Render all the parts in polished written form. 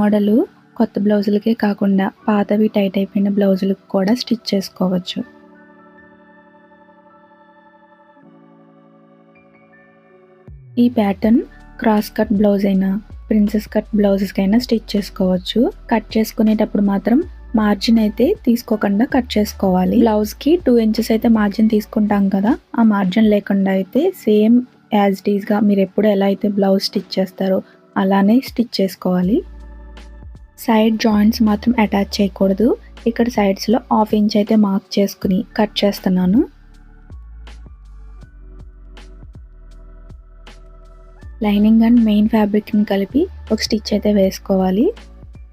Model కొత్త బ్లౌజులకే కాకుండా పాతవి టైట్ అయిపోయిన బ్లౌజులకు కూడా స్టిచ్ చేసుకోవచ్చు. ఈ ప్యాటర్న్ క్రాస్ కట్ బ్లౌజ్ అయినా ప్రిన్సెస్ కట్ బ్లౌజెస్కైనా స్టిచ్ చేసుకోవచ్చు. కట్ చేసుకునేటప్పుడు మాత్రం మార్జిన్ అయితే తీసుకోకుండా కట్ చేసుకోవాలి. బ్లౌజ్కి 2 ఇంచెస్ అయితే మార్జిన్ తీసుకుంటాం కదా, ఆ మార్జిన్ లేకుండా అయితే సేమ్ యాజ్ ఇట్ ఈస్గా మీరు ఎప్పుడు ఎలా అయితే బ్లౌజ్ స్టిచ్ చేస్తారో అలానే స్టిచ్ చేసుకోవాలి. సైడ్ జాయింట్స్ మాత్రం అటాచ్ చేయకూడదు. ఇక్కడ సైడ్స్లో 1/2 ఇంచ్ అయితే మార్క్ చేసుకుని కట్ చేస్తున్నాను. లైనింగ్ అండ్ మెయిన్ ఫ్యాబ్రిక్ని కలిపి ఒక స్టిచ్ అయితే వేసుకోవాలి.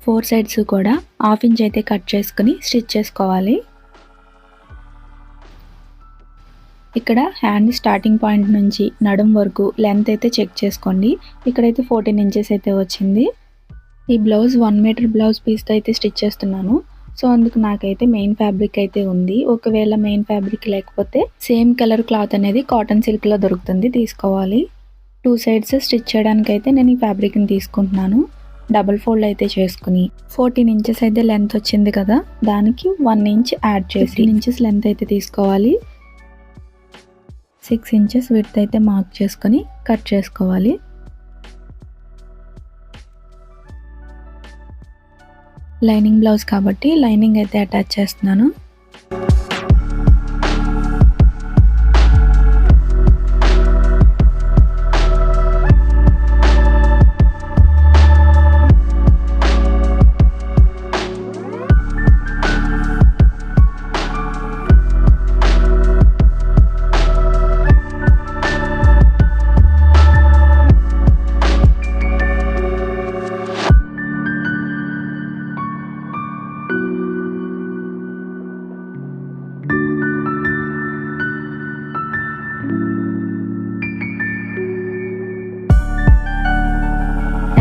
4 సైడ్స్ కూడా 1/2 ఇంచ్ అయితే కట్ చేసుకుని స్టిచ్ చేసుకోవాలి. ఇక్కడ హ్యాండ్ స్టార్టింగ్ పాయింట్ నుంచి నడుం వరకు లెంత్ అయితే చెక్ చేసుకోండి. ఇక్కడైతే 14 ఇంచెస్ అయితే వచ్చింది. ఈ బ్లౌజ్ 1 మీటర్ బ్లౌజ్ పీస్తో అయితే స్టిచ్ చేస్తున్నాను. సో అందుకు నాకైతే మెయిన్ ఫ్యాబ్రిక్ అయితే ఉంది. ఒకవేళ మెయిన్ ఫ్యాబ్రిక్ లేకపోతే సేమ్ కలర్ క్లాత్ అనేది కాటన్ సిల్క్లో దొరుకుతుంది, తీసుకోవాలి. 2 సైడ్స్ స్టిచ్ చేయడానికి అయితే నేను ఈ ఫ్యాబ్రిక్ని తీసుకుంటున్నాను. డబుల్ ఫోల్డ్ అయితే చేసుకుని 14 ఇంచెస్ అయితే లెంత్ వచ్చింది కదా, దానికి 1 ఇంచ్ యాడ్ చేసి 15 ఇంచెస్ లెంత్ అయితే తీసుకోవాలి. 6 ఇంచెస్ విడ్త్ అయితే మార్క్ చేసుకొని కట్ చేసుకోవాలి. లైనింగ్ బ్లౌజ్ కాబట్టి లైనింగ్ అయితే అటాచ్ చేస్తున్నాను.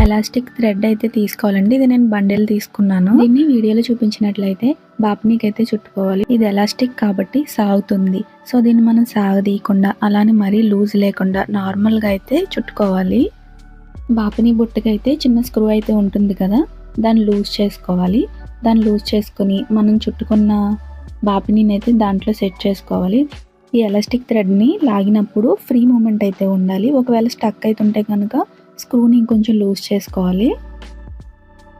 ఎలాస్టిక్ థ్రెడ్ అయితే తీసుకోవాలండి. ఇది నేను బండిల్ తీసుకున్నాను. దీన్ని వీడియోలో చూపించినట్లయితే బాప్నీకి అయితే చుట్టుకోవాలి. ఇది ఎలాస్టిక్ కాబట్టి సాగుతుంది. సో దీన్ని మనం సాగదీయకుండా అలానే మరీ లూజ్ లేకుండా నార్మల్గా అయితే చుట్టుకోవాలి. బాపిని బుట్టకి అయితే చిన్న స్క్రూ అయితే ఉంటుంది కదా, దాన్ని లూజ్ చేసుకోవాలి. దాన్ని లూజ్ చేసుకొని మనం చుట్టుకున్న బాపిని అయితే దాంట్లో సెట్ చేసుకోవాలి. ఈ ఎలాస్టిక్ థ్రెడ్ని లాగినప్పుడు ఫ్రీ మూమెంట్ అయితే ఉండాలి. ఒకవేళ స్టక్ అయితే ఉంటే కనుక స్క్రూని కొంచెం లూజ్ చేసుకోవాలి.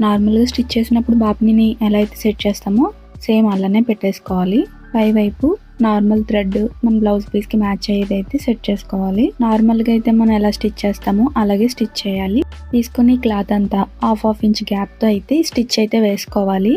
నార్మల్గా స్టిచ్ చేసినప్పుడు బాపిని ఎలా అయితే సెట్ చేస్తామో సేమ్ అలానే పెట్టేసుకోవాలి. పై వైపు నార్మల్ థ్రెడ్ మన బ్లౌజ్ పీస్కి మ్యాచ్ అయ్యేది అయితే సెట్ చేసుకోవాలి. నార్మల్గా అయితే మనం ఎలా స్టిచ్ చేస్తామో అలాగే స్టిచ్ చేయాలి. తీసుకుని క్లాత్ అంతా 1/2 ఇంచ్ గ్యాప్తో అయితే స్టిచ్ అయితే వేసుకోవాలి.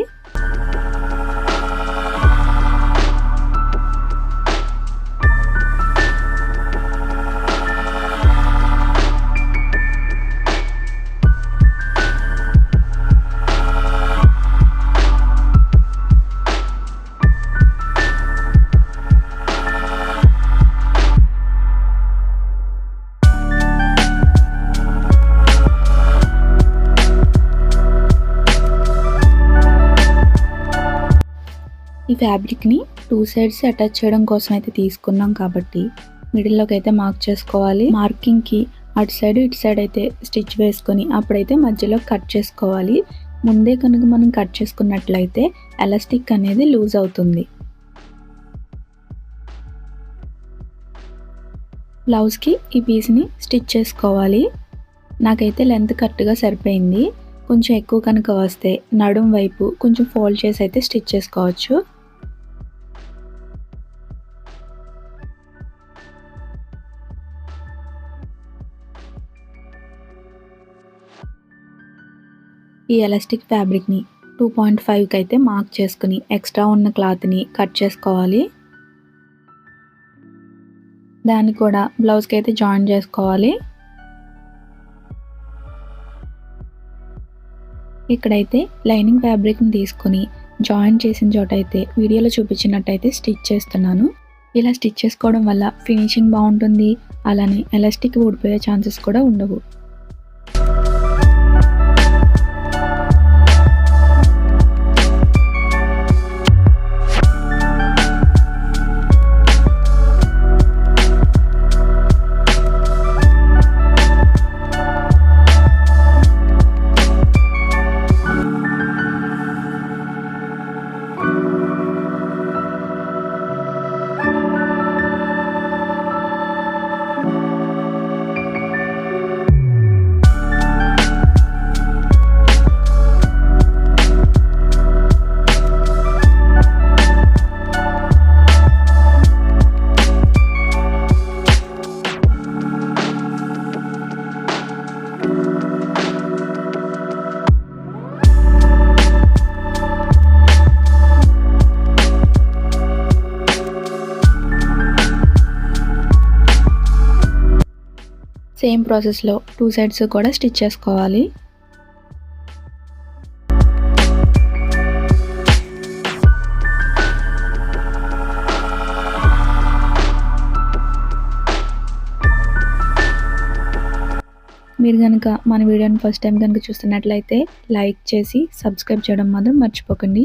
ఈ ఫ్యాబ్రిక్ని 2 సైడ్స్ అటాచ్ చేయడం కోసం అయితే తీసుకున్నాం కాబట్టి మిడిల్లోకి అయితే మార్క్ చేసుకోవాలి. మార్కింగ్కి అటు సైడ్ ఇటు సైడ్ అయితే స్టిచ్ వేసుకొని అప్పుడైతే మధ్యలో కట్ చేసుకోవాలి. ముందే కనుక మనం కట్ చేసుకున్నట్లయితే ఎలాస్టిక్ అనేది లూజ్ అవుతుంది. బ్లౌజ్కి ఈ పీస్ని స్టిచ్ చేసుకోవాలి. నాకైతే లెంత్ కరెక్ట్గా సరిపోయింది. కొంచెం ఎక్కువ కనుక వస్తే నడుం వైపు కొంచెం ఫోల్డ్ చేసి అయితే స్టిచ్ చేసుకోవచ్చు. ఈ ఎలాస్టిక్ ఫ్యాబ్రిక్ని 2.5కి అయితే మార్క్ చేసుకుని ఎక్స్ట్రా ఉన్న క్లాత్ని కట్ చేసుకోవాలి. దాన్ని కూడా బ్లౌజ్కి అయితే జాయిన్ చేసుకోవాలి. ఇక్కడైతే లైనింగ్ ఫ్యాబ్రిక్ని తీసుకొని జాయిన్ చేసిన చోట అయితే వీడియోలో చూపించినట్టయితే స్టిచ్ చేస్తున్నాను. ఇలా స్టిచ్ చేసుకోవడం వల్ల ఫినిషింగ్ బాగుంటుంది. అలానే ఎలాస్టిక్ ఊడిపోయే ఛాన్సెస్ కూడా ఉండవు. సేమ్ ప్రాసెస్లో 2 సైడ్స్ కూడా స్టిచ్ చేసుకోవాలి. మీరు కనుక మన వీడియోని ఫస్ట్ టైం కనుక చూస్తున్నట్లయితే లైక్ చేసి సబ్స్క్రైబ్ చేయడం మాత్రం మర్చిపోకండి.